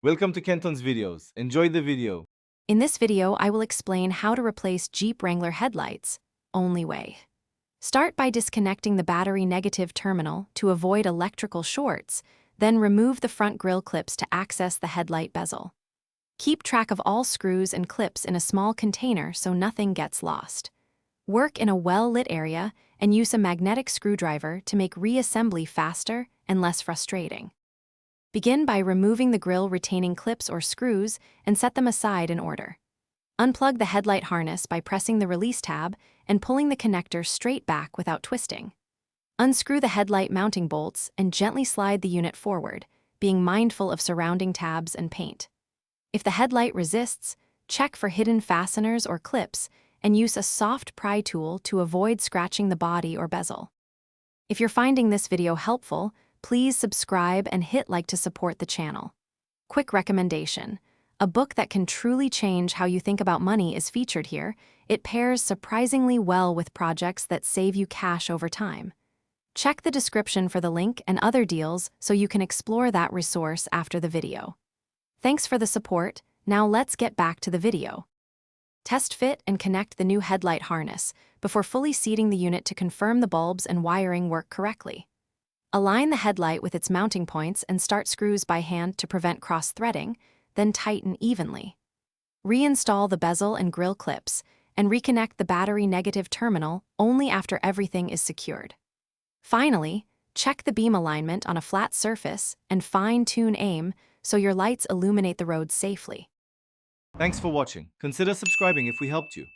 Welcome to Kenton's videos. Enjoy the video. In this video, I will explain how to replace Jeep Wrangler headlights, only way. Start by disconnecting the battery negative terminal to avoid electrical shorts, then remove the front grille clips to access the headlight bezel. Keep track of all screws and clips in a small container so nothing gets lost. Work in a well-lit area and use a magnetic screwdriver to make reassembly faster and less frustrating. Begin by removing the grille retaining clips or screws and set them aside in order. Unplug the headlight harness by pressing the release tab and pulling the connector straight back without twisting. Unscrew the headlight mounting bolts and gently slide the unit forward, being mindful of surrounding tabs and paint. If the headlight resists, check for hidden fasteners or clips and use a soft pry tool to avoid scratching the body or bezel. If you're finding this video helpful, please subscribe and hit like to support the channel. Quick recommendation: a book that can truly change how you think about money is featured here. It pairs surprisingly well with projects that save you cash over time. Check the description for the link and other deals so you can explore that resource after the video. Thanks for the support. Now let's get back to the video. Test fit and connect the new headlight harness before fully seating the unit to confirm the bulbs and wiring work correctly. Align the headlight with its mounting points and start screws by hand to prevent cross-threading, then tighten evenly. Reinstall the bezel and grille clips, and reconnect the battery negative terminal only after everything is secured. Finally, check the beam alignment on a flat surface and fine-tune aim so your lights illuminate the road safely. Thanks for watching. Consider subscribing if we helped you.